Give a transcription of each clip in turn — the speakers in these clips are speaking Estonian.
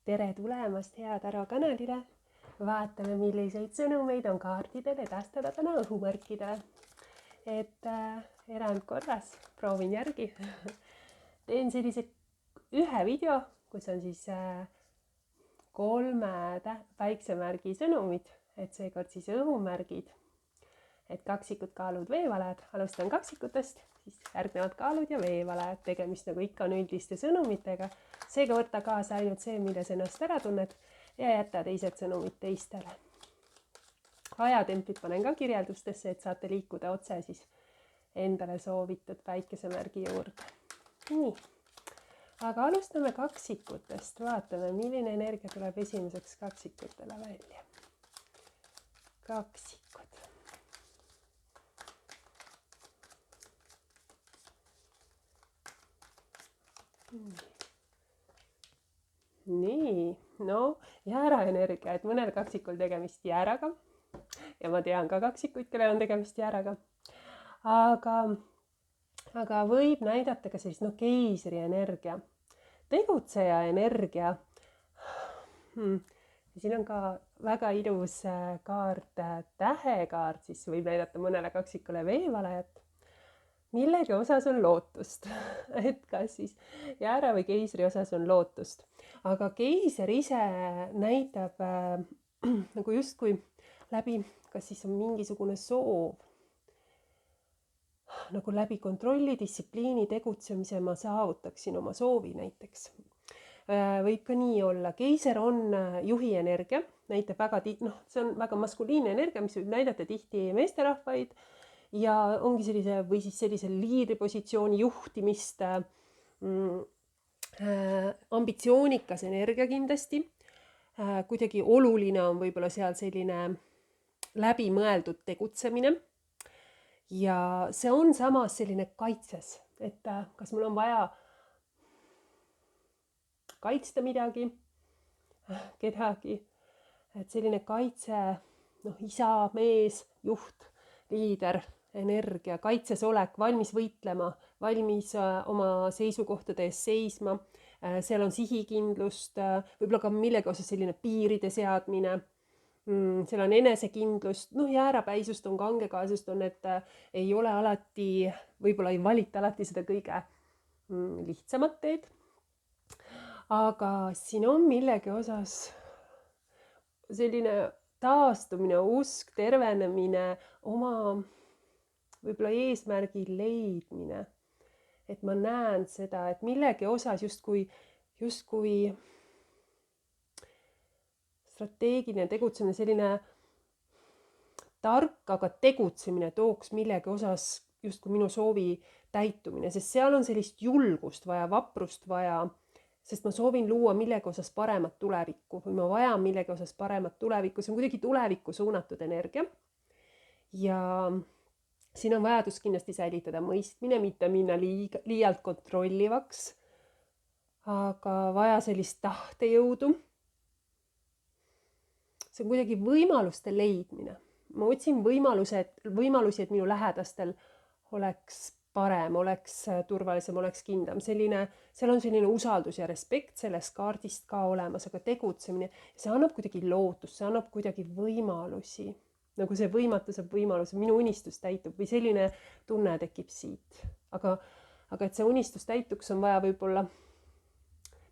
tere tulemast Hea Taro kanalile. Vaatame, milliseid sõnumeid on kaardidel edastada täna õhumärkidele. Erandkorras proovin järgi. Teen sellise ühe video, kus on siis 3 päiksemärgi sõnumid, et seekord siis õhumärgid. Et kaksikud, kaalud, veevalajad. Alustan kaksikutest, siis järgnevad kaalud ja veevalajad. Tegemist nagu ikka on üldiste sõnumitega. Seega võtta kaasa ainult see, milles ennast ära tunned ja jätta teised sõnumid teistele. Ajatempid panen ka kirjeldustesse, et saate liikuda otse siis endale soovitud päikesemärgi juurde. Nii, aga alustame kaksikutest. Vaatame, milline energia tuleb esimeseks kaksikutele välja. Kaksikud. Nii, no jäära energia, et mõnel kaksikul tegemist jääraga ja ma tean ka kaksikuid, kellel on tegemist jääraga, aga võib näidata ka sellist keisri energia, tegutseja energia. Siin on ka väga ilus kaart, tähekaart, siis võib näidata mõnele kaksikule veevalajat. Millegi osas on lootust, et kas siis jäära või keisri osas on lootust. Aga keiser ise näitab nagu justkui läbi, kas siis on mingisugune soov. Nagu läbi kontrolli, distsipliini, tegutsemise ma saavutaksin oma soovi näiteks. Võib ka nii olla. Keiser on juhi energia, näitab väga, see on väga maskuliinne energia, mis võib näidata tihti meesterahvaid. Ja ongi sellise liidripositsiooni juhtimist, ambitsioonikas energia kindlasti. Kuidagi oluline on võib-olla seal selline läbimõeldud tegutsemine. Ja see on samas selline kaitses, et kas mul on vaja kaitsta midagi, kedagi. Et selline kaitse, isa, mees, juht, liider, energia, kaitsesolek, valmis võitlema, valmis oma seisukohtade ees seisma. Seal on sihikindlust, võib-olla ka millegi osas selline piiride seadmine. Seal on enesekindlust, jäärapäisust on, kangekaasust on, et ei ole alati, võib-olla ei valita alati seda kõige lihtsamat teed. Aga siin on millegi osas selline taastumine, usk, tervenemine, oma võib-olla eesmärgi leidmine. Et ma näen seda, et millegi osas justkui strateegiline tegutsemine, selline tark, aga tegutsemine tooks millegi osas justkui minu soovi täitumine, sest seal on sellist julgust vaja, vaprust vaja, sest ma soovin luua millegi osas paremat tulevikku või ma vajan millegi osas paremat tulevikku. See on kuidagi tulevikku suunatud energia. Ja siin on vajadus kindlasti säilitada mõistmine, mitte minna liialt kontrollivaks, aga vaja sellist tahtejõudu. See on kuidagi võimaluste leidmine. Ma otsin võimalusi, et minu lähedastel oleks parem, oleks turvalisem, oleks kindlam. Seal on selline usaldus ja respekt sellest kaardist ka olemas, aga tegutsemine, see annab kuidagi lootust, see annab kuidagi võimalusi. Nagu see võimatu saab võimaluse, minu unistus täitub või selline tunne tekib siit. Aga et see unistus täituks, on vaja võib-olla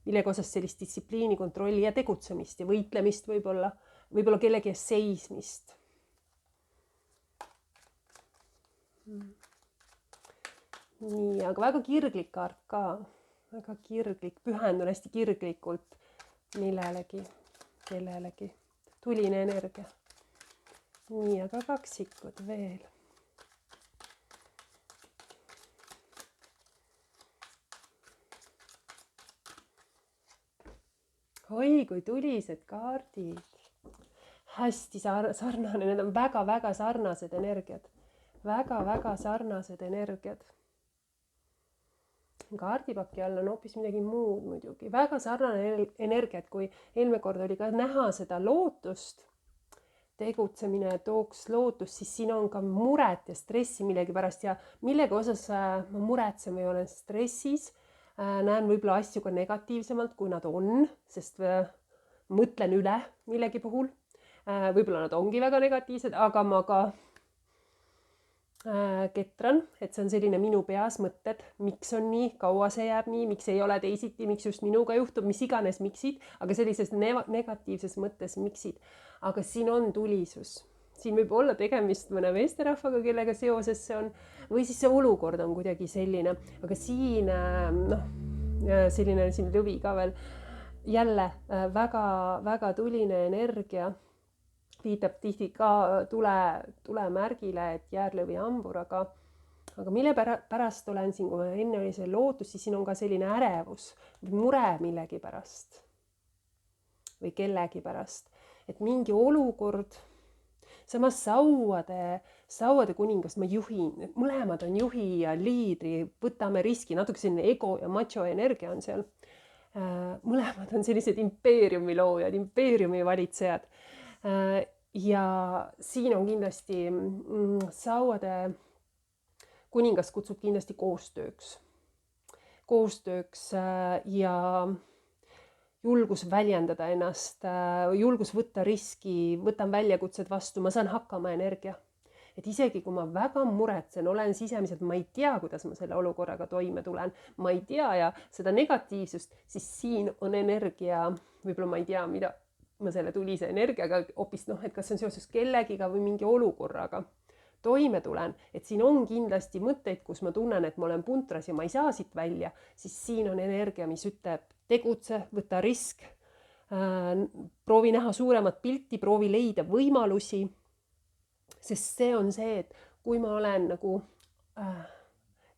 millegi osas sellist distsipliini, kontrolli ja tegutsemist ja võitlemist võib-olla kellegi ees seismist. Nii, aga väga kirglik kaart ka, väga kirglik, pühendun hästi kirglikult millelegi, kellelegi, tuline energia. Nii, aga kaksikud veel. Oi, kui tulised kaardid. Hästi sarnane, need on väga-väga sarnased energiad. Väga-väga sarnased energiad. Kaardipaki all on hoopis midagi muud muidugi. Väga sarnane energia, et kui eelmine kord oli ka näha seda lootust, tegutsemine tooks lootust, siis siin on ka muret ja stressi millegi pärast ja millegi osas ma muretsen või olen stressis, näen võib-olla asju ka negatiivsemalt, kui nad on, sest mõtlen üle millegi puhul. Võib-olla nad ongi väga negatiivsed, aga ma ka ketran, et see on selline minu peas mõtted, miks on nii, kaua see jääb nii, miks ei ole teisiti, miks just minuga juhtub, mis iganes miksid, aga sellises negatiivses mõttes miksid. Aga siin on tulisus. Siin võib olla tegemist mõne meesterahvaga, kellega seoses see on, või siis see olukord on kuidagi selline, aga siin selline siin lõvi ka veel, jälle väga tuline energia, viitab tihti ka tulemärgile, et jäärlõvi hambur, aga mille pärast olen siin, kui enne oli see lootus, siis siin on ka selline ärevus, mure millegi pärast või kellegi pärast, et mingi olukord, samas sauade kuningas ma juhin, mõlemad on juhi ja liidri, võtame riski, natuke selline ego ja macho energia on seal. Mõlemad on sellised impeeriumi loojad, impeeriumi valitsejad. Ja siin on kindlasti sauade kuningas kutsub kindlasti koostööks ja julgus väljendada ennast, julgus võtta riski, võtan väljakutsed vastu, ma saan hakkama energia. Et isegi kui ma väga muretsen, olen sisemiselt, ma ei tea, kuidas ma selle olukorraga toime tulen, ma ei tea ja seda negatiivsust, siis siin on energia, võib-olla ma ei tea, mida ma selle tulise energiaga hoopis, et kas on seoses kellegiga või mingi olukorraga toime tulen, et siin on kindlasti mõtteid, kus ma tunnen, et ma olen puntras ja ma ei saa siit välja, siis siin on energia, mis ütleb, tegutse, võta risk, proovi näha suuremat pilti, proovi leida võimalusi, sest see on see, et kui ma olen nagu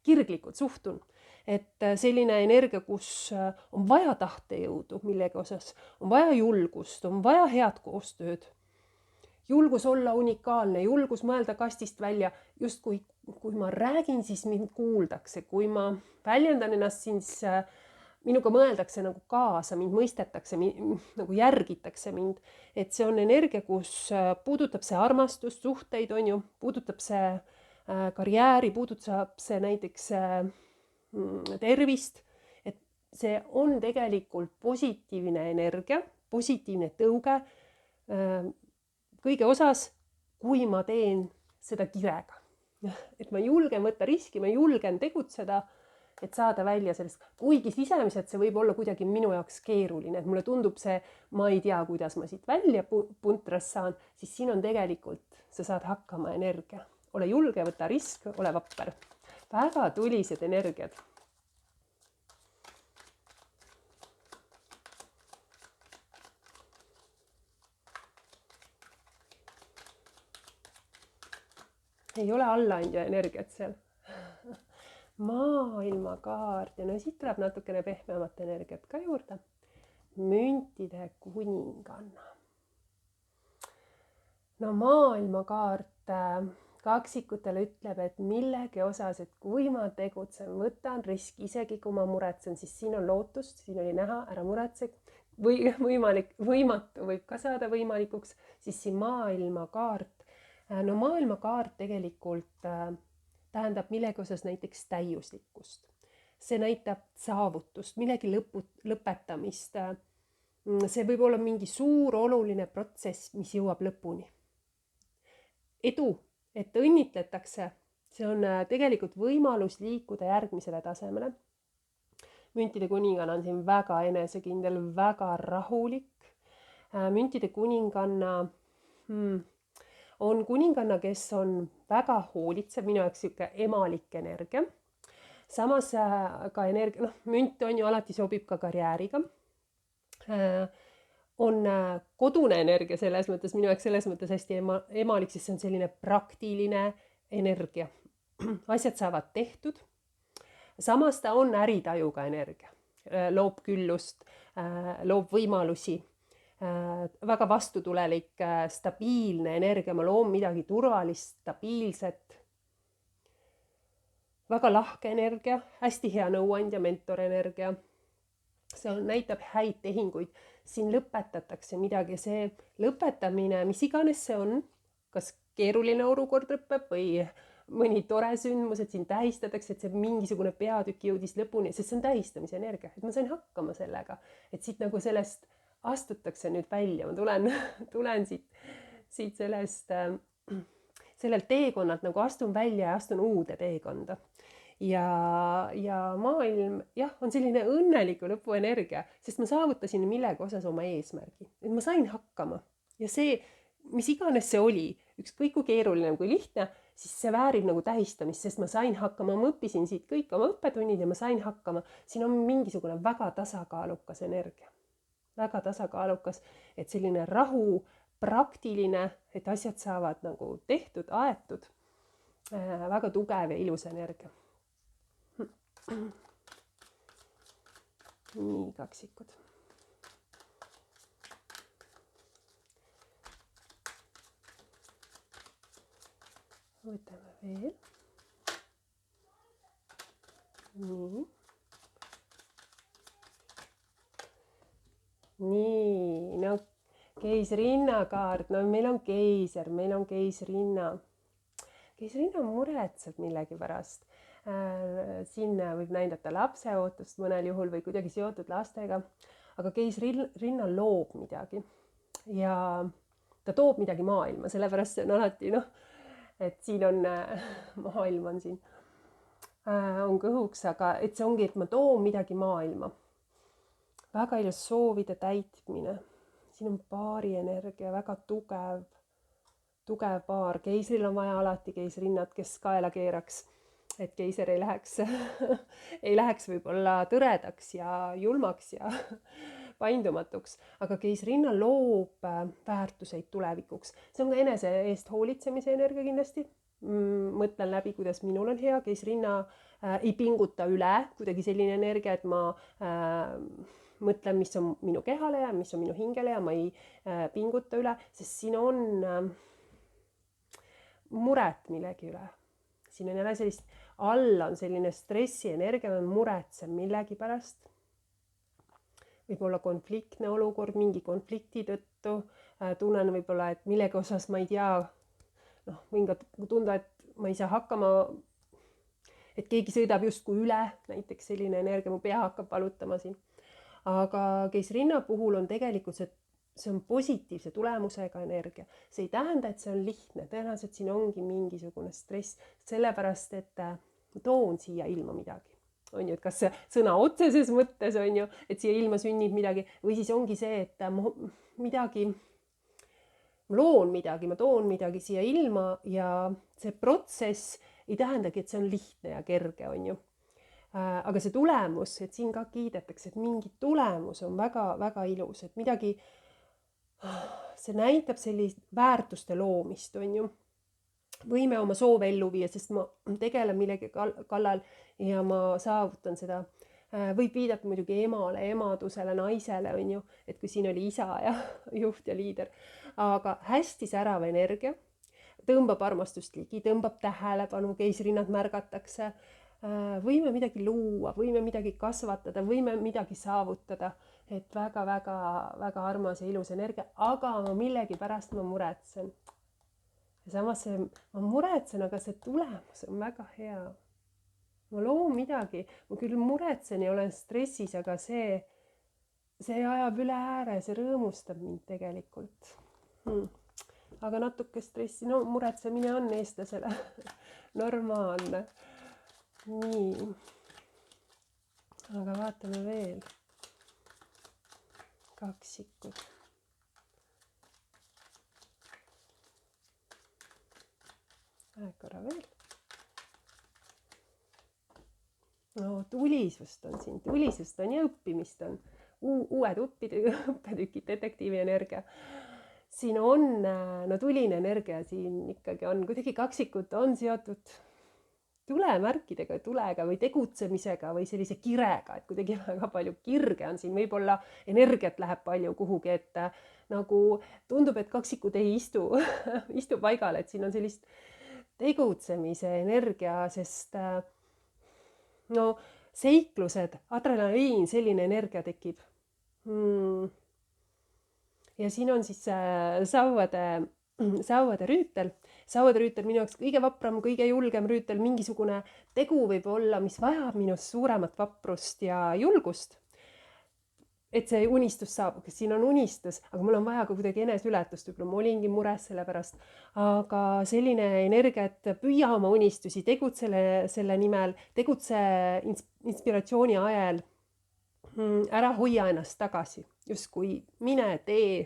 kirglikult suhtun, et selline energia, kus on vaja tahtejõudu millegi osas, on vaja julgust, on vaja head koostööd, julgus olla unikaalne, julgus mõelda kastist välja, just kui ma räägin, siis mind kuuldakse, kui ma väljendan ennast, siis minuga mõeldakse nagu kaasa, mind mõistetakse, nagu järgitakse mind, et see on energia, kus puudutab see armastust, suhteid, on ju, puudutab see karjääri, puudutab see näiteks tervist, et see on tegelikult positiivne energia, positiivne tõuge kõige osas, kui ma teen seda kirega. Et ma julgen võtta riski, ma julgen tegutseda, et saada välja sellest, kuigi sisemiselt see võib olla kuidagi minu jaoks keeruline, et mulle tundub see, ma ei tea, kuidas ma siit välja puntras saan, siis siin on tegelikult, sa saad hakkama energia. Ole julge, võta risk, ole vapper. Väga tulised energiad. Ei ole allaandja energiat seal. Maailmakaart ja no siit tuleb natukene pehmemat energiat ka juurde. Müntide kuninganna. No maailmakaart kaksikutele ütleb, et millegi osas, et kui ma tegutsen, võtan riski, isegi kui ma muretsen, siis siin on lootust, siin oli näha, ära muretse, või võimatu võib ka saada võimalikuks, siis siin maailmakaart. No maailmakaart tegelikult tähendab millegi osas näiteks täiuslikkust. See näitab saavutust, millegi lõpetamist. See võib olla mingi suur oluline protsess, mis jõuab lõpuni. Edu, et õnnitletakse, see on tegelikult võimalus liikuda järgmisele tasemele. Müntide kuninganna on siin väga enesekindel, väga rahulik. Müntide kuninganna on kuninganna, kes on väga hoolitsev, minu jaoks siuke emalik energia. Samas ka energia, münt on ju alati sobib ka karjääriga. On kodune energia selles mõttes, minu jaoks selles mõttes hästi emalik, sest see on selline praktiline energia. Asjad saavad tehtud. Samas ta on äritajuga energia, loob küllust, loob võimalusi. Väga vastutulelik, stabiilne energia, ma loon midagi turvalist, stabiilset, väga lahke energia, hästi hea nõuandja, mentorenergia. See näitab häid tehinguid, siin lõpetatakse midagi, see lõpetamine, mis iganes see on, kas keeruline olukord lõpeb või mõni tore sündmus, et siin tähistatakse, et see mingisugune peatükk jõudis lõpuni, sest see on tähistamise energia, et ma sain hakkama sellega, et siit nagu sellest astutakse nüüd välja, ma tulen siit sellelt teekonnalt nagu astun välja ja astun uude teekonda. Ja maailm on selline õnneliku lõpuenergia, sest ma saavutasin millegi osas oma eesmärgi, et ma sain hakkama ja see, mis iganes see oli, ükskõik kui keeruline kui lihtne, siis see väärib nagu tähistamist, sest ma sain hakkama, ma õppisin siit kõik oma õppetunnid ja ma sain hakkama. Siin on mingisugune väga tasakaalukas energia, väga tasakaalukas, et selline rahu, praktiline, et asjad saavad nagu tehtud, aetud, väga tugev ja ilus energia. Nii, kaksikud. Võtame veel. Nii, no keisrinnakaart, no meil on keisrinna. Keisrinna muretseb millegi pärast. Sinna võib näidata lapseootust mõnel juhul või kuidagi seotud lastega, aga keisrinna loob midagi ja ta toob midagi maailma, sellepärast see on alati et siin on, maailm on siin, on kõhuks, aga et see ongi, et ma toon midagi maailma. Väga ilus soovide täitmine. Siin on paari energia, väga tugev paar. Keisril on vaja alati keisrinnad, kes kaela keeraks, et keiser ei läheks võib-olla tõredaks ja julmaks ja paindumatuks, aga keisrinna loob väärtuseid tulevikuks. See on ka enese eest hoolitsemise energia kindlasti. Mõtlen läbi, kuidas minul on hea. Keisrinna ei pinguta üle, kuidagi selline energia, et ma mõtlen, mis on minu kehale ja mis on minu hingele ja ma ei pinguta üle, sest siin on muret millegi üle. Siin on jälle sellist, all on selline stressi energia, ma muretsen millegi pärast. Võib-olla konfliktne olukord, mingi konflikti tõttu, tunnen võib-olla, et millegi osas ma ei tea, võin ka tunda, et ma ei saa hakkama, et keegi sõidab justkui üle, näiteks selline energia, mu pea hakkab valutama siin. Aga keisrinna puhul on tegelikult see on positiivse tulemusega energia. See ei tähenda, et see on lihtne, tõenäoliselt siin ongi mingisugune stress, sellepärast, et toon siia ilma midagi. On ju, et kas sõna otseses mõttes on ju, et siia ilma sünnib midagi, või siis ongi see, et ma loon midagi, ma toon midagi siia ilma ja see protsess ei tähendagi, et see on lihtne ja kerge, on ju. Aga see tulemus, et siin ka kiidetakse, et mingi tulemus on väga-väga ilus, et midagi, see näitab sellist väärtuste loomist, on ju. Võime oma soove ellu viia, sest ma tegelen millegi kallal ja ma saavutan seda. Võib viidata muidugi emale, emadusele, naisele, on ju, et kui siin oli isa ja juht ja liider, aga hästi särav energia, tõmbab armastust ligi, tõmbab tähelepanu, keisrinnad märgatakse, võime midagi luua, võime midagi kasvatada, võime midagi saavutada, et väga-väga armas ja ilus energia, aga millegi pärast ma muretsen. Ja samas ma muretsen, aga see tulemus on väga hea. Ma loon midagi, ma küll muretsen ja olen stressis, aga see ajab üle ääre, see rõõmustab mind tegelikult. Aga natuke stressi, muretsemine on eestlasele normaalne. Nii, aga vaatame veel. Kaksikud. Korra veel. Tulisust on siin, tulisust on ja õppimist on. Uued õppetükid, detektiivi energia. Siin on, tuline energia siin ikkagi on, kuidagi kaksikud on seotud tulemärkidega, tulega või tegutsemisega või sellise kirega, et kuidagi väga palju kirge on siin, võib-olla energiat läheb palju kuhugi, et nagu tundub, et kaksikud ei istu paigal, et siin on sellist tegutsemise energia, sest seiklused, adrenaliin, selline energia tekib. Ja siin on siis sauade rüütel. Sauade rüütel minu jaoks kõige vapram, kõige julgem rüütel, mingisugune tegu võib olla, mis vajab minust suuremat vaprust ja julgust. et see unistus saabub, kas siin on unistus, aga mul on vaja ka kuidagi eneseületust, võib-olla ma olingi mures selle pärast, aga selline energia, et püüa oma unistusi, tegutse selle nimel, tegutse inspiratsiooni ajel, ära hoia ennast tagasi, justkui mine tee,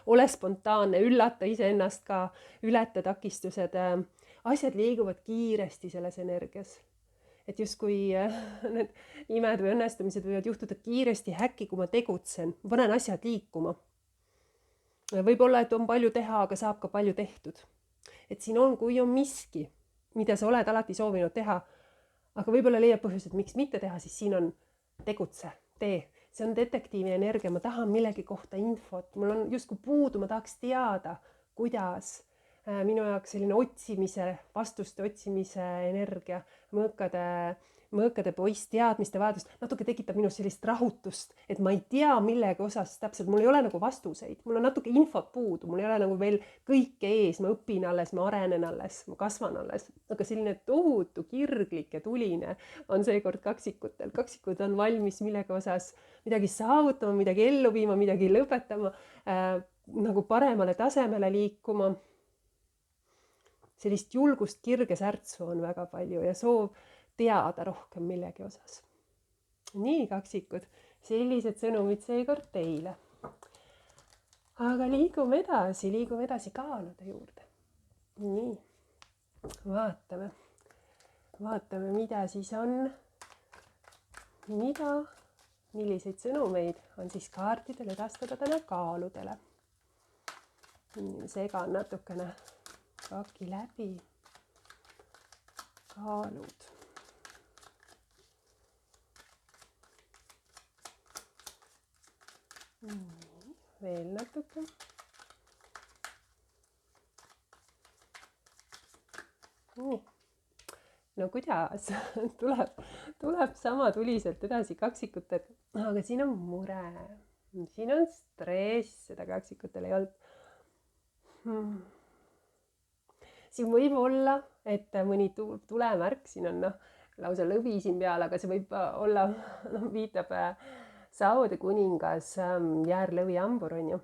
ole spontaanne, üllata iseennast ka, ületa takistused, asjad liiguvad kiiresti selles energias. Et justkui need imed või õnnestumised võivad juhtuda kiiresti häkki, kui ma tegutsen, ma panen asjad liikuma. Võib-olla, et on palju teha, aga saab ka palju tehtud. Et siin on, kui on miski, mida sa oled alati soovinud teha, aga võib-olla leiab põhjus, et miks mitte teha, siis siin on tegutse, tee. See on detektiivi energia, ma tahan millegi kohta infot, mul on justkui puudu, ma tahaks teada, kuidas. Minu jaoks selline otsimise, vastuste otsimise energia, mõõkade poiss, teadmiste vajadust, natuke tekitab minus sellist rahutust, et ma ei tea millegi osas täpselt, mul ei ole nagu vastuseid, mul on natuke infot puudu, mul ei ole nagu veel kõike ees, ma õpin alles, ma arenen alles, ma kasvan alles, aga selline tohutu kirglik ja tuline on seekord kaksikutel. Kaksikud on valmis millegi osas midagi saavutama, midagi ellu viima, midagi lõpetama, nagu paremale tasemele liikuma. Sellist julgust, kirge särtsu on väga palju ja soov teada rohkem millegi osas. Nii, kaksikud, sellised sõnumid seekord teile. Aga liigume edasi kaalude juurde. Nii, vaatame, mida siis on, milliseid sõnumeid on siis kaartidel edastada täna kaaludele. Segan natukene paki läbi, kaalud. Veel natuke. Nii. No kuidas? Tuleb sama tuliselt edasi kaksikutel, aga siin on mure, siin on stress, seda kaksikutel ei olnud. Siin võib olla, et mõni tulemärk, siin on lausa lõvi siin peal, aga see võib olla, viitab Saode kuningas, jäärlõvi hambur on ju.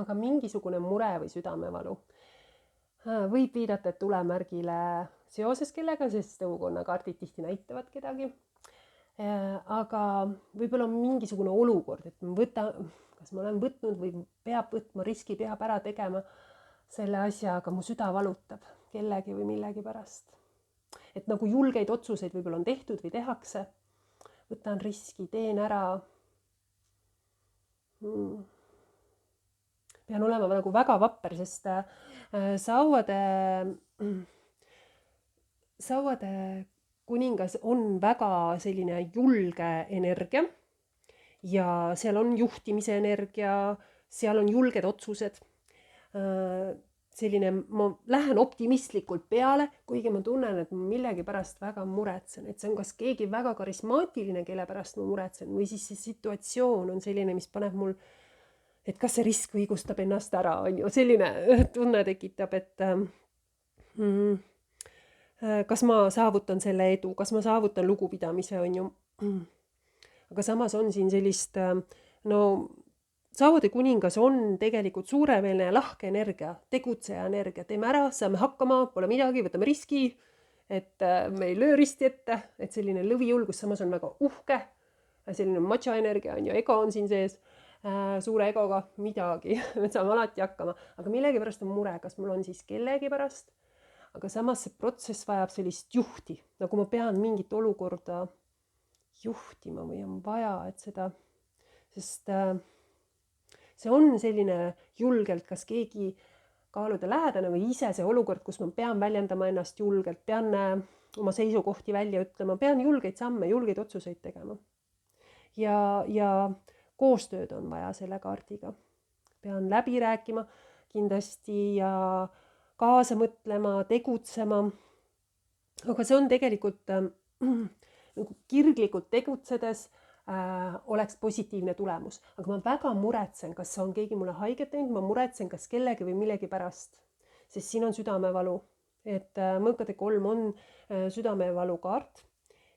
Aga mingisugune mure või südamevalu võib viidata tulemärgile seoses kellega, sest tõukonnakaardid tihti näitavad kedagi. Aga võib-olla mingisugune olukord, et kas ma olen võtnud või peab võtma riski, peab ära tegema selle asja, aga mu süda valutab kellegi või millegi pärast. Et nagu julgeid otsuseid võib-olla on tehtud või tehakse. Võtan riski, teen ära. Pean olema nagu väga vapper, sest sauade kuningas on väga selline julge energia ja seal on juhtimise energia, seal on julged otsused. Ma lähen optimistlikult peale, kuigi ma tunnen, et ma millegi pärast väga muretsen, et see on kas keegi väga karismaatiline, kelle pärast ma muretsen, või siis see situatsioon on selline, mis paneb mul, et kas see risk õigustab ennast ära, on ju, selline tunne tekitab, et kas ma saavutan selle edu, kas ma saavutan lugupidamise, on ju. Aga samas on siin sellist, Sauade kuningas on tegelikult suuremeelne ja lahke energia, tegutseja energia, teeme ära, saame hakkama, pole midagi, võtame riski, et me ei löö risti ette, et selline lõvijulgus samas on väga uhke, selline macho energia on ju, ego on siin sees, suure egoga midagi, me saame alati hakkama, aga millegi pärast on mure, kas mul on siis kellegi pärast, aga samas see protsess vajab sellist juhti, nagu ma pean mingit olukorda juhtima või on vaja, et seda, sest see on selline julgelt, kas keegi kaaluda lähedane või ise see olukord, kus ma pean väljendama ennast julgelt, pean oma seisukohti välja ütlema, pean julgeid samme, julgeid otsuseid tegema. Ja koostööd on vaja selle kaardiga. Pean läbi rääkima kindlasti ja kaasa mõtlema, tegutsema. Aga see on tegelikult kirglikult tegutsedes oleks positiivne tulemus. Aga ma väga muretsen, kas on keegi mulle haiget teinud, ma muretsen, kas kellegi või millegi pärast. Sest siin on südamevalu. Et mõõkade 3 on südamevalu kaart.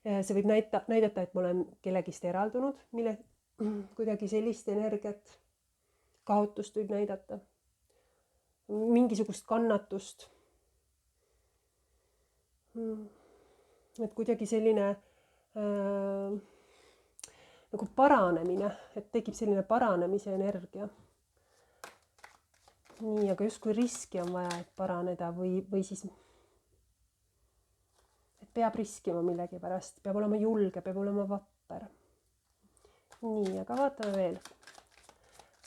See võib näidata, et ma olen kellegist eraldunud, kuidagi sellist energiat, kaotust võib näidata, mingisugust kannatust. Et kuidagi selline nagu paranemine, et tekib selline paranemise energia. Nii, aga justkui riski on vaja, et paraneda või siis et peab riskima millegi pärast, peab olema julge, peab olema vapper. Nii, aga vaatame veel.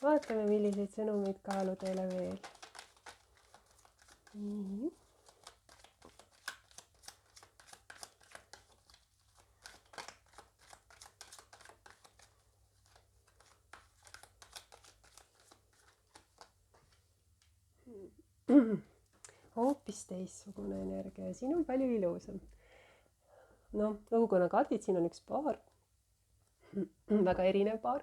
Vaatame, milliseid sõnumeid kaaluteele veel. Nii. Hoopis teistsugune energia ja siin on palju ilusam. No, õukonnakaardid, siin on üks paar, väga erinev paar,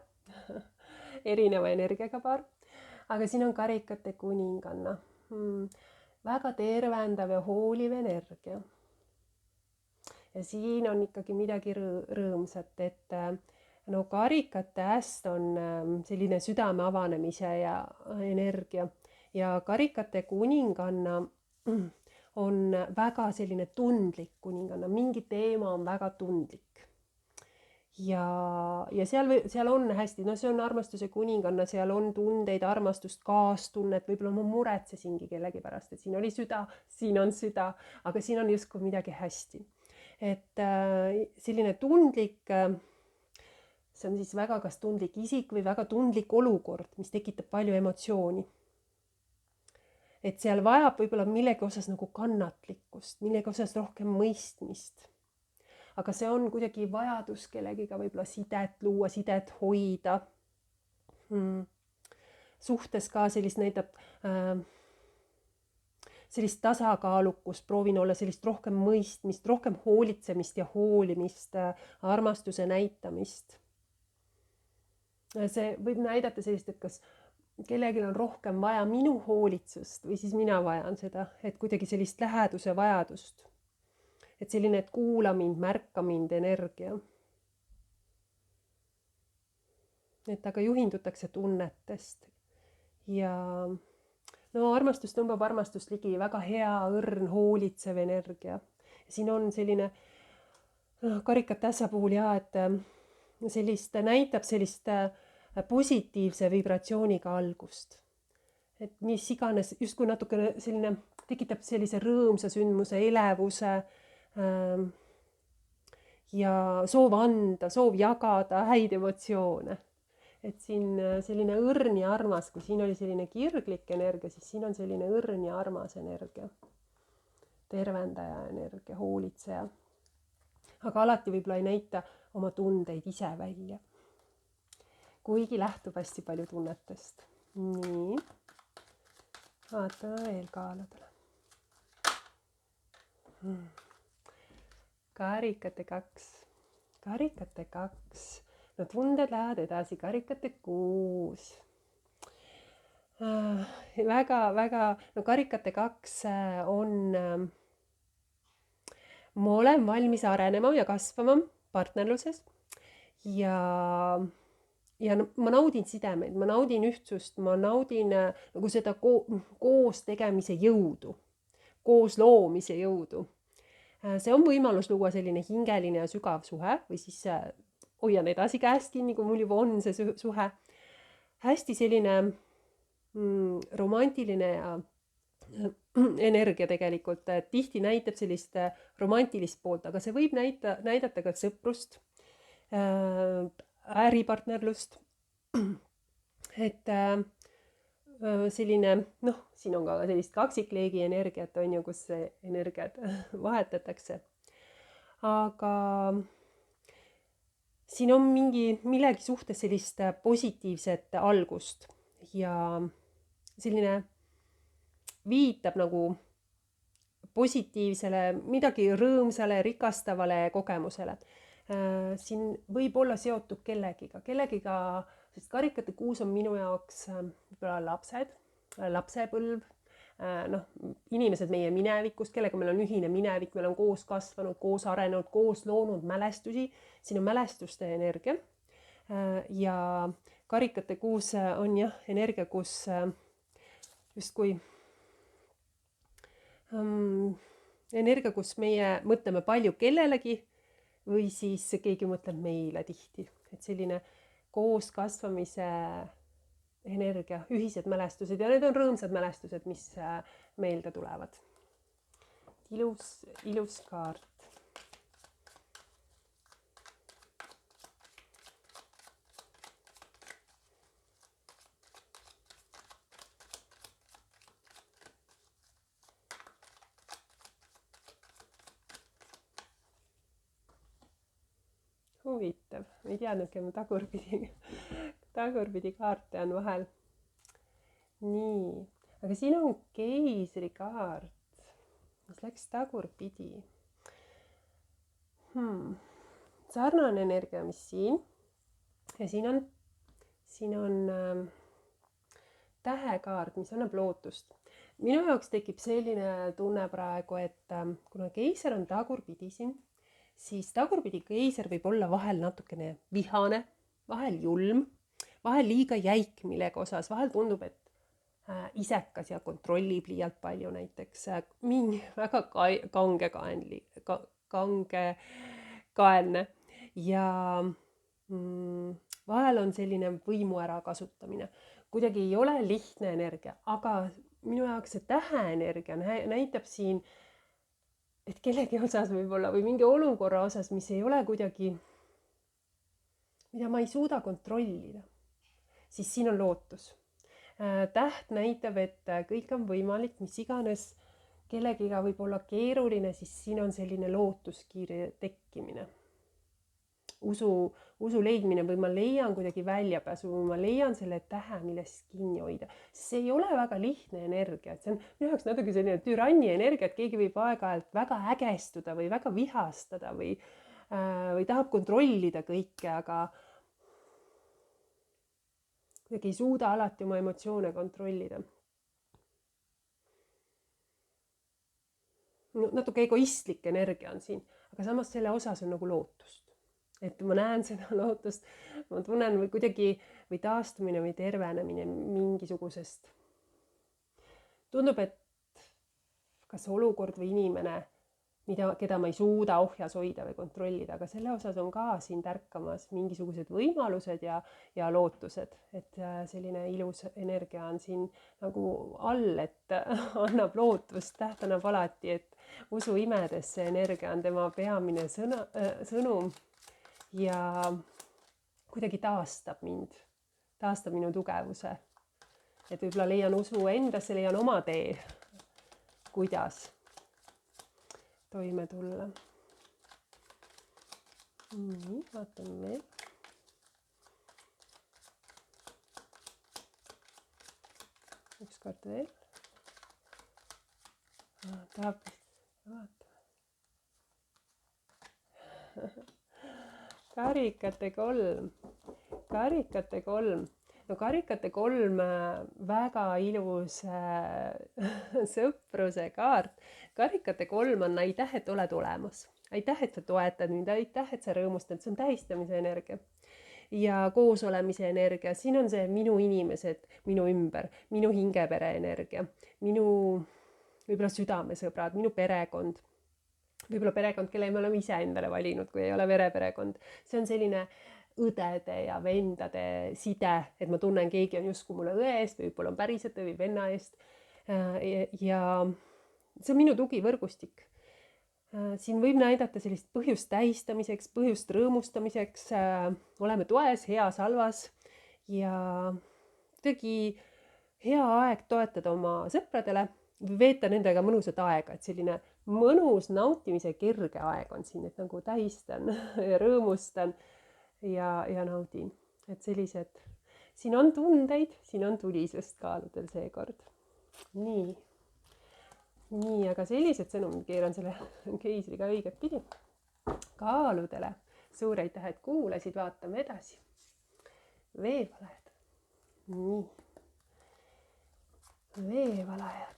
erineva energiaga paar, aga siin on karikate kuninganna, väga tervendav ja hooliv energia. Ja siin on ikkagi midagi rõõmsat, et no karikate äst on selline südame avanemise ja energia ja karikate kuninganna on väga selline tundlik kuninganna, mingi teema on väga tundlik. Ja seal on hästi, no see on armastuse kuninganna, seal on tundeid, armastust, kaastunnet, võib-olla ma muretsesingi kellegi pärast, et siin oli süda, siin on süda, aga siin on justkui midagi hästi. Et selline tundlik, see on siis väga kas tundlik isik või väga tundlik olukord, mis tekitab palju emotsiooni. Et seal vajab võib-olla millegi osas nagu kannatlikkust, millegi osas rohkem mõistmist. Aga see on kuidagi vajadus kellegiga võib-olla sidet luua, sidet hoida. Suhtes ka sellist näitab sellist tasakaalukust, proovin olla sellist rohkem mõistmist, rohkem hoolitsemist ja hoolimist, armastuse näitamist. See võib näidata sellist, et kas kellelgi on rohkem vaja minu hoolitsust või siis mina vajan seda, et kuidagi sellist läheduse vajadust. Et selline, et kuula mind, märka mind energia. Et aga juhindutakse tunnetest ja no armastus tõmbab armastust ligi, väga hea, õrn, hoolitsev energia. Siin on selline karikate ässa puhul ja, et sellist näitab sellist positiivse vibratsiooniga algust. Et mis iganes, justkui natukene selline, tekitab sellise rõõmsa sündmuse, elevuse ja soov anda, soov jagada häid emotsioone. Et siin selline õrn ja armas, kui siin oli selline kirglik energia, siis siin on selline õrn ja armas energia. Tervendaja energia, hoolitseja. Aga alati võib-olla ei näita oma tundeid ise välja. Kuigi lähtub hästi palju tunnetest. Nii. Vaatame veel kaaludele. Karikate 2. Karikate 2. No tunded lähevad edasi. Karikate 6. Väga, no karikate 2 on, ma olen valmis arenema ja kasvama partnerluses ja ma naudin sidemeid, ma naudin ühtsust, ma naudin nagu seda koos tegemise jõudu, koos loomise jõudu. See on võimalus luua selline hingeline ja sügav suhe või siis hoian edasi käest kinni, kui mul juba on see suhe. Hästi selline romantiline ja energia tegelikult. Tihti näitab sellist romantilist poolt, aga see võib näidata ka sõprust, äripartnerlust, et selline, noh, siin on ka sellist kaksikleegi energiat, on ju, kus energiat vahetatakse. Aga siin on millegi suhtes sellist positiivset algust ja selline viitab nagu positiivsele, midagi rõõmsale, rikastavale kogemusele. Siin võib olla seotud kellegiga, sest karikate 6 on minu jaoks lapsed, lapsepõlv, inimesed meie minevikust, kellega meil on ühine minevik, meil on koos kasvanud, koos arenenud, koos loonud mälestusi. Siin on mälestuste energia. Ja karikate kuus on jah energia, kus justkui energia, kus meie mõtleme palju kellelegi või siis keegi mõtleb meile tihti. Et selline koos kasvamise energia, ühised mälestused ja need on rõõmsad mälestused, mis meelde tulevad. Ilus kaart. Huvitav, ei teadnudki, ma tagurpidi kaarte on vahel. Nii, aga siin on keisri kaart, mis läks tagurpidi. Sarnane energia, mis siin. Ja siin on tähekaart, mis annab lootust. Minu jaoks tekib selline tunne praegu, et kuna keiser on tagurpidi siin, siis tagurpidi keiser võib olla vahel natukene vihane, vahel julm, vahel liiga jäik millegi osas, vahel tundub, et isekas ja kontrollib liialt palju näiteks. Mingi väga kangekaelne ja vahel on selline võimu ärakasutamine. Kuidagi ei ole lihtne energia, aga minu jaoks see täheenergia näitab siin, et kellegi osas võib-olla või mingi olukorra osas, mis ei ole kuidagi, mida ma ei suuda kontrollida, siis siin on lootus. Täht näitab, et kõik on võimalik, mis iganes kellegiga võib olla keeruline, siis siin on selline lootuskiire tekkimine. Usu leidmine või ma leian kuidagi väljapääsu või ma leian selle tähe, millest kinni hoida. See ei ole väga lihtne energia, et see on minu jaoks natuke selline türanni energia, et keegi võib aeg-ajalt väga ägestuda või väga vihastada või tahab kontrollida kõike, aga kuidagi ei suuda alati oma emotsioone kontrollida. Natuke egoistlik energia on siin, aga samas selle osas on nagu lootust. Et ma näen seda lootust, ma tunnen või kuidagi või taastumine või tervenemine mingisugusest. Tundub, et kas olukord või inimene, keda ma ei suuda ohjas hoida või kontrollida, aga selle osas on ka siin tärkamas mingisugused võimalused ja lootused. Et selline ilus energia on siin nagu all, et annab lootust, täht annab alati, et usu imedesse energia on tema peamine sõnum. Ja kuidagi taastab minu tugevuse. Et võib-olla leian usu endasse, leian oma tee, kuidas toime tulla. Nii, vaatame veel. Üks kord veel. Tahab vaatama. Karikate kolm. No karikate kolm, väga ilus sõpruse kaart. Karikate kolm on aitäh, et oled olemas. Aitäh, et sa toetad mind, aitäh, et sa rõõmustad. See on tähistamise energia. Ja koos olemise energia. Siin on see minu inimesed, minu ümber, minu hingepere energia, minu võib-olla südamesõbrad, minu perekond. Võib-olla perekond, kelle me oleme ise endale valinud, kui ei ole vereperekond. See on selline õdede ja vendade side, et ma tunnen, keegi on justkui mulle õe eest või võib-olla on päriselt või venna eest. Ja see on minu tugivõrgustik. Siin võib näidata sellist põhjust tähistamiseks, põhjust rõõmustamiseks. Oleme toes, heas halvas ja kuidagi hea aeg toetada oma sõpradele, veeta nendega mõnusat aega, et selline mõnus nautimise kerge aeg on siin, et nagu tähistan ja rõõmustan ja naudin. Et sellised, siin on tundeid, siin on tulisust kaaludel seekord. Nii, aga sellised sõnumid keeran selle keisriga õiget pidi. Kaaludele. Suur aitäh, et kuulasid, vaatame edasi. Veevalajad. Nii. Veevalajad.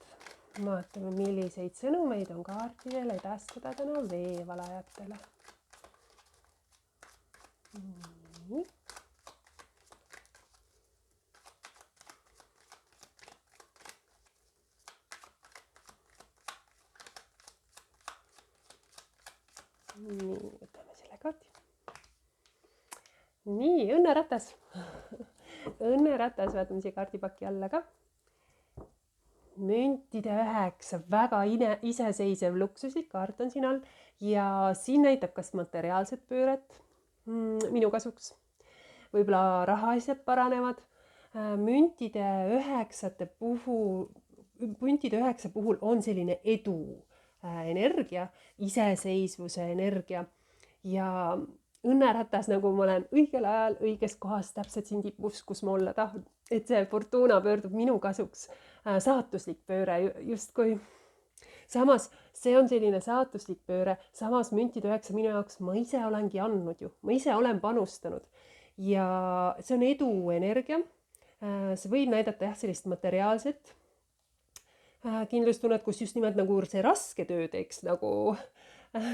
Vaatame, milliseid sõnumeid on kaartidel edastada täna veevalajatele. Nii. nii, võtame selle kaardi. Nii, õnneratas. Õnneratas, vaatame siia kaardipaki alla ka. Müntide 9, väga iseseisev luksuslik kaart on siin all ja siin näitab kas materiaalset pööret minu kasuks. Võib-olla rahaasjad paranevad. Müntide 9 puhul on selline edu energia, iseseisvuse energia ja õnneratas, nagu ma olen õigel ajal õiges kohas täpselt siin tipus, kus ma olla tahan, et see fortuuna pöördub minu kasuks, saatuslik pööre justkui. Samas see on selline saatuslik pööre, samas müntide 9 minu jaoks ma ise olengi andnud ju, ma ise olen panustanud ja see on edu energia. See võib näidata jah sellist materiaalset kindlustunnet, kus just nimelt nagu see raske töö teeks nagu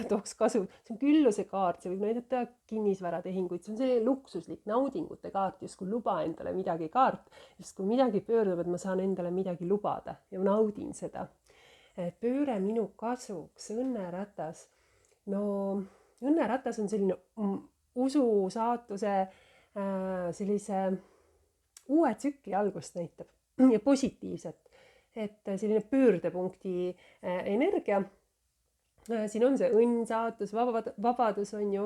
tooks kasu. See on külluse kaart, see võib näidata kinnisvaratehinguid, see on see luksuslik naudingute kaart, justkui luba endale midagi kaart, justkui midagi pöördub, et ma saan endale midagi lubada ja naudin seda. Pööre minu kasuks, õnneratas. No õnneratas on selline usu saatuse sellise uue tsükli algust näitab ja positiivset, et selline pöördepunkti energia. Siin on see õnn, saatus, vabadus on ju,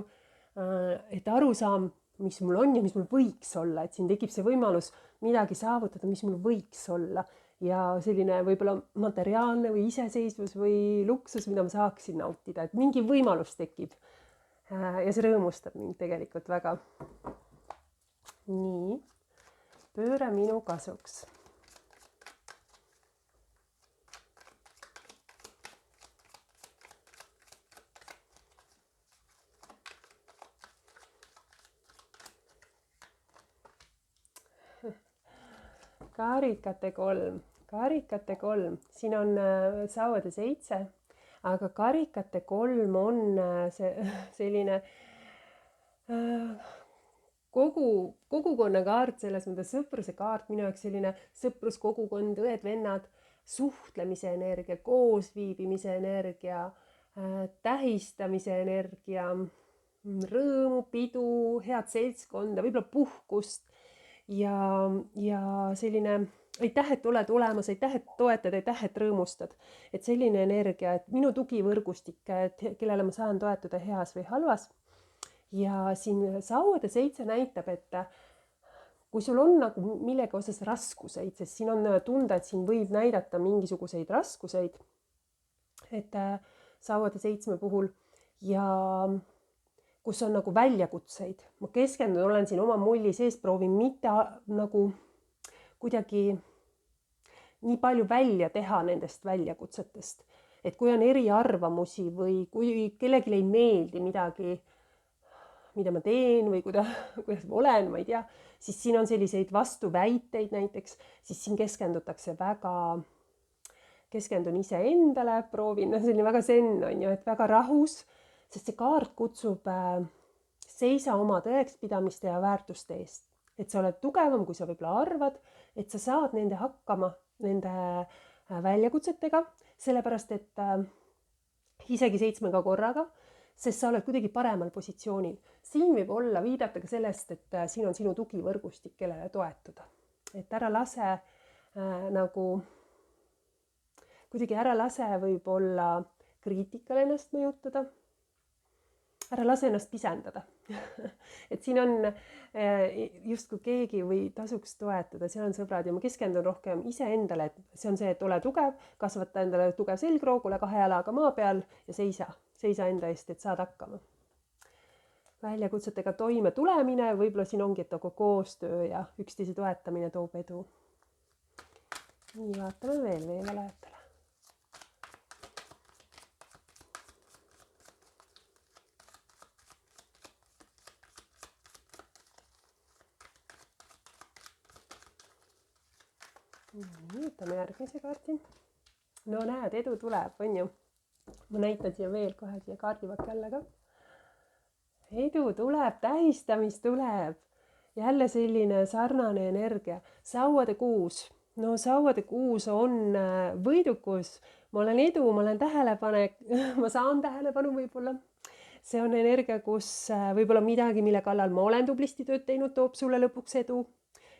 et arusaam, mis mul on ja mis mul võiks olla, et siin tekib see võimalus midagi saavutada, mis mul võiks olla ja selline võib-olla materiaalne või iseseisvus või luksus, mida ma saaksin nautida, et mingi võimalus tekib ja see rõõmustab mind tegelikult väga. Nii, pööre minu kasuks. Karikate 3, siin on sauade 7, aga karikate 3 on selline kogukonna kaart, selles mõttes sõpruse kaart, minu jaoks selline sõpruskogukond, õed-vennad, suhtlemise energia, koosviibimise energia, tähistamise energia, rõõmu, pidu, head seltskonda, võib-olla puhkust. Ja selline aitäh, et oled olemas, aitäh, et toetad, aitäh, et rõõmustad. Et selline energia, et minu tugivõrgustik, kellele ma saan toetuda heas või halvas. Ja siin sauade 7 näitab, et kui sul on nagu millegi osas raskuseid, sest siin on tunda, et siin võib näidata mingisuguseid raskuseid, et sauade 7 puhul ja kus on nagu väljakutseid. Ma keskendun, olen siin oma mulli sees, proovin mitte nagu kuidagi nii palju välja teha nendest väljakutsetest. Et kui on eriarvamusi või kui kellelegi ei meeldi midagi, mida ma teen või kuidas ma olen, ma ei tea, siis siin on selliseid vastuväiteid näiteks, siis siin keskendun iseendale, proovin, selline väga zen on ju, et väga rahus, sest see kaart kutsub seisa oma tõekspidamiste ja väärtuste eest. Et sa oled tugevam, kui sa võib-olla arvad, et sa saad nende hakkama, nende väljakutsetega, sellepärast et isegi 7 korraga, sest sa oled kuidagi paremal positsioonil. Siin võib olla viidata ka sellest, et siin on sinu tugivõrgustik, kellele toetuda. Et ära lase kuidagi ära lase võib-olla kriitikal ennast mõjutada. Ära lase ennast pisendada. Et siin on justkui keegi või tasuks toetada, seal on sõbrad ja ma keskendun rohkem iseendale, et see on see, et ole tugev, kasvata endale tugev selgroog, ole 2 jalaga maa peal ja seisa enda eest, et saad hakkama. Väljakutsetega toime tulemine, võib-olla siin ongi, et aga koostöö ja üksteise toetamine toob edu. Nii, vaatame veel veevalajatele. Võtame järgmise kaardi. No näed, edu tuleb, on ju. Ma näitan siia veel kohe siia kaardipaki alla ka. Edu tuleb, tähistamist tuleb. Jälle selline sarnane energia. Sauade 6. No sauade 6 on võidukus. Ma olen edu, ma olen tähelepanek. Ma saan tähelepanu võib-olla. see on energia, kus võib-olla midagi, mille kallal ma olen tublisti tööd teinud, toob sulle lõpuks edu.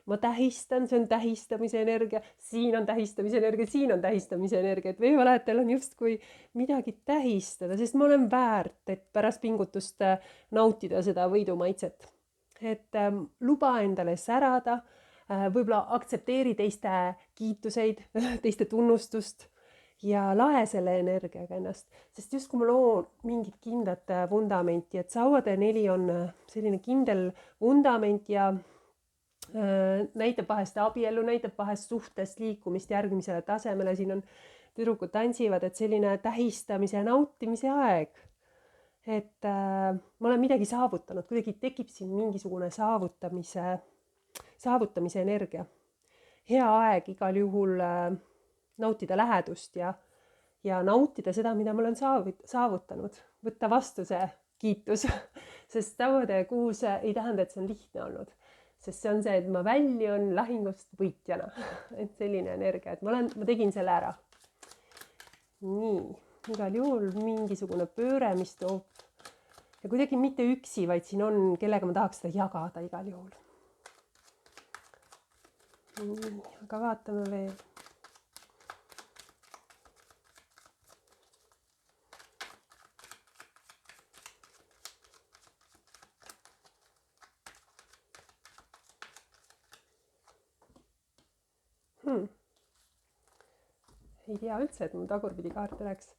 Ma tähistan, see on tähistamise energia, siin on tähistamise energia, siin on tähistamise energia, et veevalajatel on justkui midagi tähistada, sest ma olen väärt, et pärast pingutust nautida seda võidumaitset. Et luba endale särada, võib-olla aktsepteeri teiste kiituseid, teiste tunnustust ja lae selle energiaga ennast, sest just kui ma loon mingit kindlat vundamenti, et sauade 4 on selline kindel vundament ja näitab vahest abiellu, näitab vahest suhtest liikumist järgmisele tasemele, siin on tüdrukud tantsivad, et selline tähistamise ja nautimise aeg. Et ma olen midagi saavutanud, kuidagi tekib siin mingisugune saavutamise energia. Hea aeg igal juhul nautida lähedust ja nautida seda, mida ma olen saavutanud. Võtta vastu see kiitus, sest tavade 6 ei tähenda, et see on lihtne olnud. Sest see on see, et ma väljun lahingust võitjana. Et selline energia, et ma tegin selle ära. Nii, igal juhul mingisugune pööre, mis toob ja kuidagi mitte üksi, vaid siin on, kellega ma tahaks seda jagada igal juhul. Nii, aga vaatame veel. Ei tea üldse, et mul tagurpidi kaarte oleks.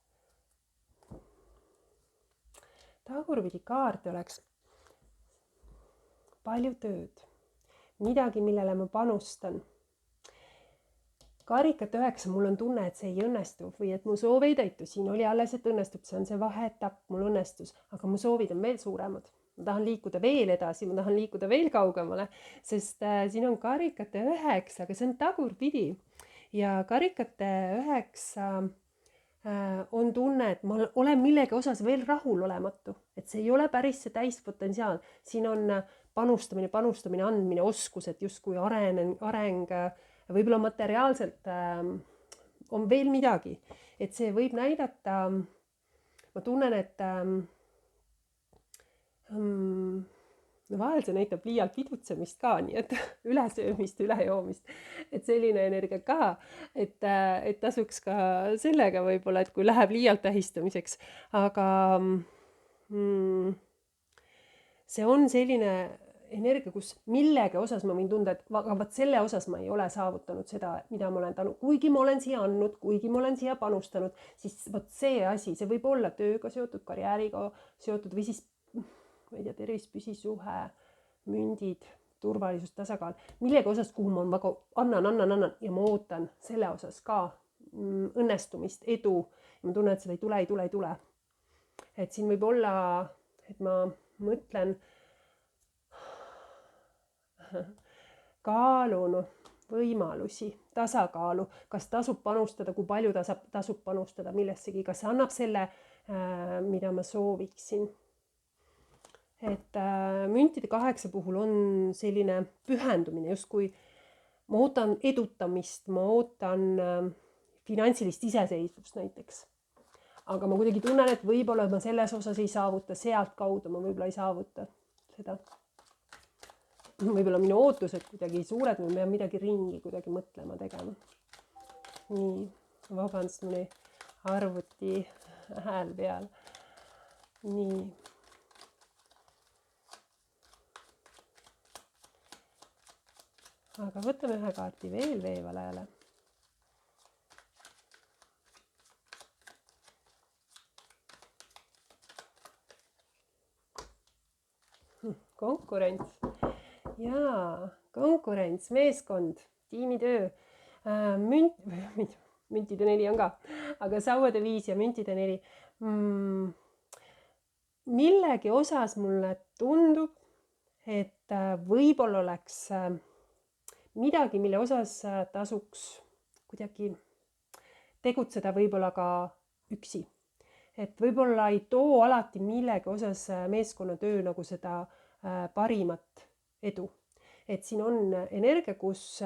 Tagurpidi kaarte oleks palju tööd. Midagi, millele ma panustan. Karikat 9, mul on tunne, et see ei õnnestu või et mu soov ei täitu. Siin oli alles, et õnnestub, see on see vaheetapp, mul õnnestus, aga mu soovid on veel suuremad. Ma tahan liikuda veel edasi, ma tahan liikuda veel kaugemale, sest siin on karikate 9, aga see on tagurpidi. Ja karikate 9 on tunne, et ma olen millegi osas veel rahul olematu, et see ei ole päris see täispotentsiaal. Siin on panustamine, andmine, oskused, justkui areng, võib-olla materiaalselt on veel midagi, et see võib näidata, ma tunnen, et vahel see näitab liialt pidutsemist ka, nii et ülesöömist, ülejoomist, et selline energia ka, et tasuks ka sellega võib-olla, et kui läheb liialt tähistamiseks, aga see on selline energia, kus millegi osas ma võin tunda, et vaat selle osas ma ei ole saavutanud seda, mida ma olen tanud, kuigi ma olen siia andnud, kuigi ma olen siia panustanud, siis vot see asi, see võib olla tööga seotud, karjääriga seotud või siis ma ei tea, tervis, püsisuhe, mündid, turvalisus, tasakaal, millegi osas, kuhu ma väga annan ja ma ootan selle osas ka õnnestumist, edu ja ma tunnen, et seda ei tule. Et siin võib olla, et ma mõtlen kaalun võimalusi, tasakaalu, kas tasub panustada, kui palju tasub panustada millessegi, kas see annab selle, mida ma sooviksin. Et müntide 8 puhul on selline pühendumine, justkui ma ootan edutamist, ma ootan finantsilist iseseisvust näiteks. Aga ma kuidagi tunnen, et võib-olla ma selles osas ei saavuta, sealt kaudu ma võib-olla ei saavuta seda. Võib-olla minu ootused kuidagi suured, ma pean midagi ringi kuidagi mõtlema, tegema. Nii, vabandust, mul arvuti hääl peal. Nii. Aga võtame ühe kaarti veel veevalajale. Konkurents. Jaa, konkurents, meeskond, tiimitöö, müntide 4 on ka, aga sauade 5 ja müntide 4. Millegi osas mulle tundub, et võib-olla oleks midagi, mille osas tasuks kuidagi tegutseda võib-olla ka üksi. Et võib-olla ei too alati millegi osas meeskonnatöö nagu seda parimat edu. Et siin on energia, kus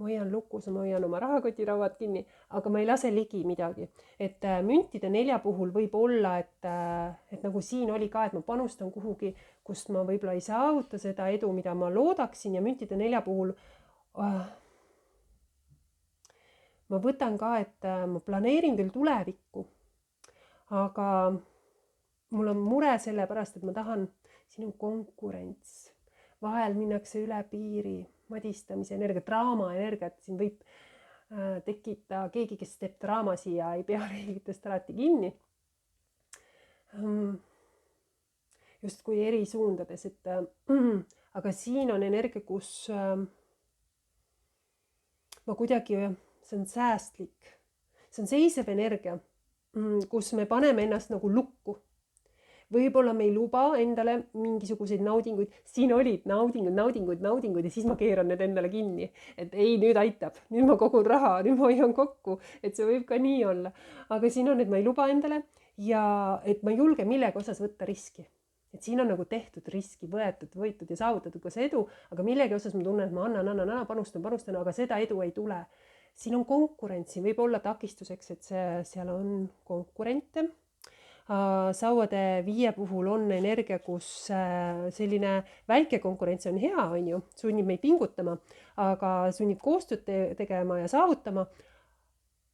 ma hoian lukus, ma hoian oma rahakotirauad kinni, aga ma ei lase ligi midagi. Et müntide 4 puhul võib olla, et nagu siin oli ka, et ma panustan kuhugi, kust ma võib-olla ei saavuta seda edu, mida ma loodaksin, ja müntide 4 puhul ma võtan ka, et ma planeerin küll tulevikku, aga mul on mure selle pärast, et ma tahan, siin on konkurents, vahel minnakse üle piiri, madistamise energia, draama energia, et siin võib tekkida keegi, kes teeb draama siia, ei pea reeglitest alati kinni. Justkui eri suundades, et aga siin on energia, kus ma kuidagi, see on säästlik, see on seisev energia, kus me paneme ennast nagu lukku. Võib-olla me ei luba endale mingisuguseid naudinguid, siin olid naudingud ja siis ma keeran need endale kinni, et ei, nüüd aitab, nüüd ma kogun raha, nüüd ma hoian kokku, et see võib ka nii olla. Aga siin on, et ma ei luba endale ja et ma ei julge millegi osas võtta riski. Et siin on nagu tehtud riski, võetud ja saavutatud ka see edu, aga millegi osas ma tunnen, et ma annan, panustan, aga seda edu ei tule. Siin on konkurentsi, võib olla takistuseks, et seal on konkurente. Sauade 5 puhul on energia, kus selline väike konkurents on hea, on ju, sunnib meid pingutama, aga sunnib koostööd tegema ja saavutama.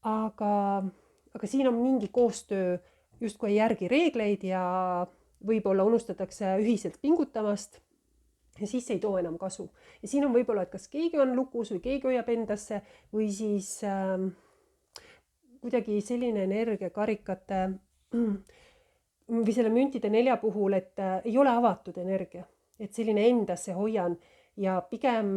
Aga siin on mingi koostöö, justkui ei järgi reegleid ja võib-olla unustatakse ühiselt pingutamast ja siis ei too enam kasu. Ja siin on võib-olla, et kas keegi on lukus või keegi hoiab endasse või siis kuidagi selline energia karikate või selle müntide 4 puhul, et ei ole avatud energia, et selline endasse hoian ja pigem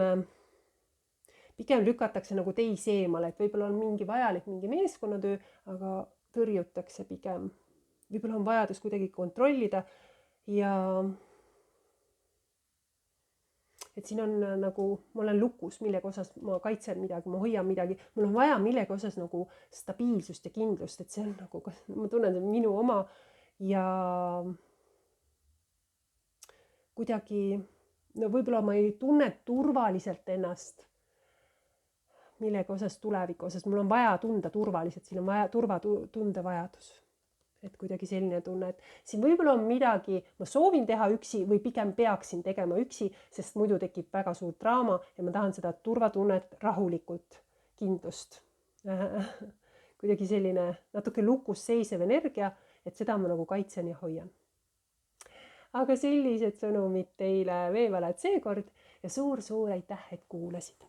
lükatakse nagu teisi eemale, et võib-olla on mingi vajalik mingi meeskonnatöö, aga tõrjutakse pigem. Võib-olla on vajadus kuidagi kontrollida ja et siin on nagu, ma olen lukus, millega osas ma kaitsen midagi, ma hoian midagi, mul on vaja millegi osas nagu stabiilsust ja kindlust, et see on nagu, ma tunnen, see on minu oma ja kuidagi, no võib-olla ma ei tunne turvaliselt ennast millegi osas tuleviku osas, mul on vaja tunda turvaliselt, siin on vaja turvatunde vajadus. Et kuidagi selline tunne, et siin võib-olla on midagi, ma soovin teha üksi või pigem peaksin tegema üksi, sest muidu tekib väga suur draama ja ma tahan seda turvatunnet, rahulikult, kindlust. Kuidagi selline natuke lukus seisev energia, et seda ma nagu kaitsen ja hoian. Aga sellised sõnumid teile veevaled seekord ja suur aitäh, et kuulasid.